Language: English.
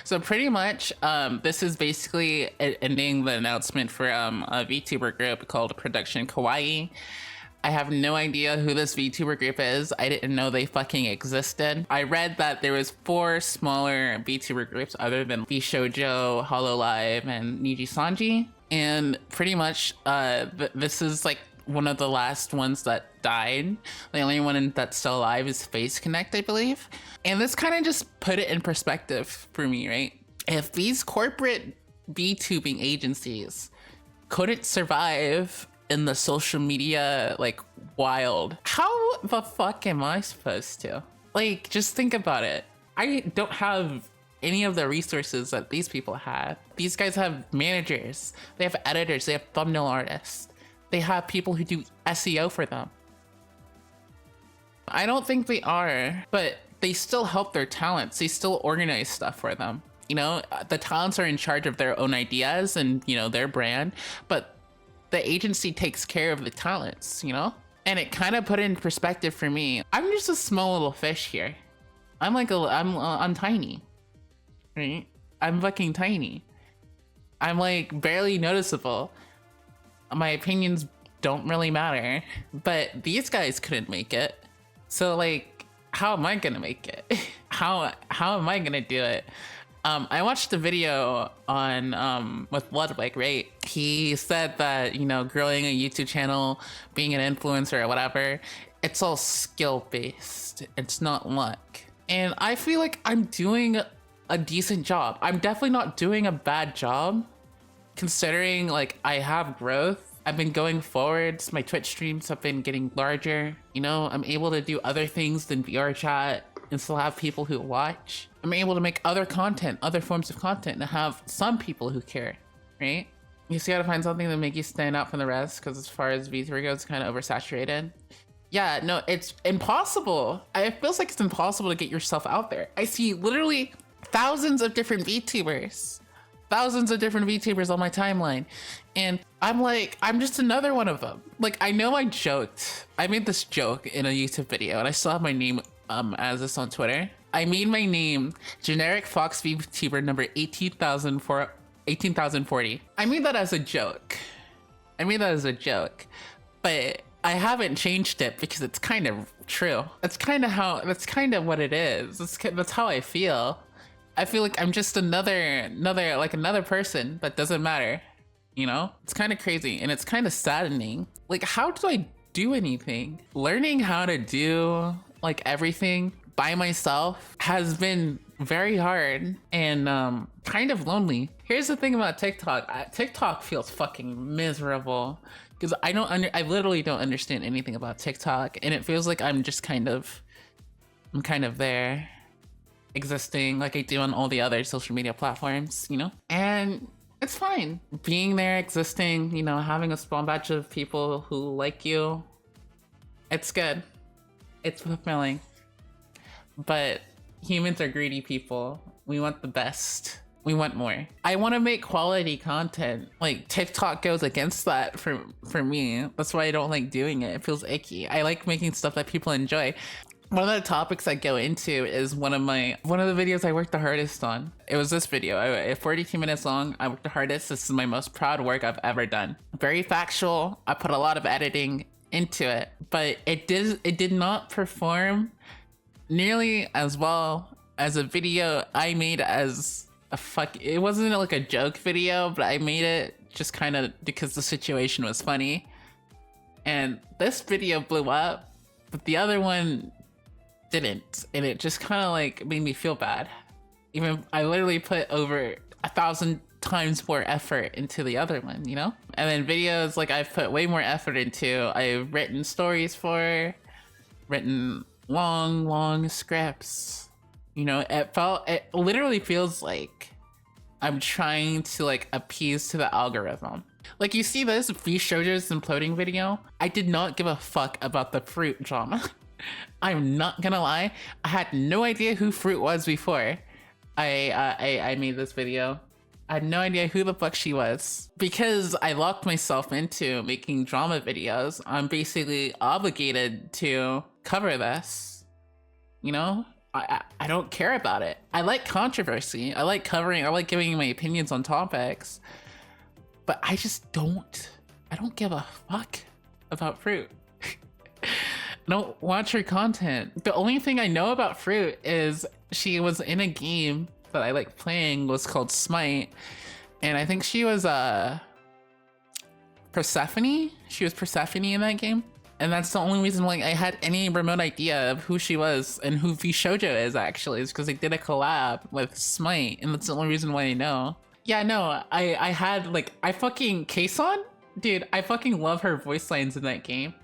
So pretty much, this is basically ending the announcement for a VTuber group called Production Kawaii. I have no idea who this VTuber group is. I didn't know they fucking existed. I read that there was 4 smaller VTuber groups other than VShojo, Hololive, and Niji Sanji. And pretty much, this is like one of the last ones that died. The only one that's still alive is Face Connect, I believe. And this kind of just put it in perspective for me, right? If these corporate VTubing agencies couldn't survive in the social media like wild, how the fuck am I supposed to? Like, just think about it. I don't have any of the resources that these people have. These guys have managers, they have editors, they have thumbnail artists, they have people who do SEO for them. I don't think they are, but they still help their talents. They still organize stuff for them. You know, the talents are in charge of their own ideas and, you know, their brand, but the agency takes care of the talents, you know? And it kind of put it in perspective for me. I'm just a small little fish here. I'm like I'm tiny, right? I'm fucking tiny. I'm like barely noticeable. My opinions don't really matter, but these guys couldn't make it. So like, how am I gonna make it? How am I gonna do it? I watched the video on with Ludwig, right? He said that, you know, growing a YouTube channel, being an influencer or whatever, it's all skill based. It's not luck. And I feel like I'm doing a decent job. I'm definitely not doing a bad job, considering like I have growth. I've been going forwards. My Twitch streams have been getting larger. You know, I'm able to do other things than VR chat and still have people who watch. I'm able to make other content, other forms of content, and have some people who care, right? You just gotta find something that make you stand out from the rest, because as far as VTuber goes, it's kind of oversaturated. Yeah, no, it's impossible. It feels like it's impossible to get yourself out there. I see literally thousands of different VTubers. Thousands of different VTubers on my timeline. And I'm like, I'm just another one of them. Like, I know I joked. I made this joke in a YouTube video, and I still have my name as this on Twitter. I made my name generic Fox VTuber number 18,040. I made that as a joke. But I haven't changed it because it's kind of true. That's kind of what it is. That's how I feel. I feel like I'm just another person that doesn't matter, you know? It's kind of crazy and it's kind of saddening. Like, how do I do anything? Learning how to do like everything by myself has been very hard and kind of lonely. Here's the thing about TikTok. TikTok feels fucking miserable because I literally don't understand anything about TikTok, and it feels like I'm kind of there, existing like I do on all the other social media platforms, you know? And it's fine being there, existing, you know, having a small batch of people who like you. It's good. It's fulfilling. But humans are greedy people. We want the best. We want more. I want to make quality content. Like, TikTok goes against that for me. That's why I don't like doing it. It feels icky. I like making stuff that people enjoy. One of the topics I go into is one of the videos I worked the hardest on. It was this video, 42 minutes long. I worked the hardest. This is my most proud work I've ever done. Very factual. I put a lot of editing into it, but it did not perform nearly as well as a video I made as it wasn't like a joke video, but I made it just kind of because the situation was funny. And this video blew up, but the other one didn't, and it just kind of like made me feel bad. Even I literally put over 1,000 times more effort into the other one, you know? And then videos like I've put way more effort into. I've written stories written long scripts, you know? It literally feels like I'm trying to like appease to the algorithm. Like, you see this VShojo's imploding video? I did not give a fuck about the Fruit drama. I'm not gonna lie, I had no idea who Fruit was before I made this video. I had no idea who the fuck she was. Because I locked myself into making drama videos, I'm basically obligated to cover this. You know? I don't care about it. I like controversy. I like giving my opinions on topics. But I just don't. I don't give a fuck about Fruit. I don't watch her content. The only thing I know about Fruit is she was in a game that I like playing, was called Smite, and I think she was Persephone. She was Persephone in that game, and that's the only reason like I had any remote idea of who she was and who VShojo is actually, is because they did a collab with Smite, and that's the only reason why I know. Yeah, no, I had like I fucking Kason, dude. I fucking love her voice lines in that game.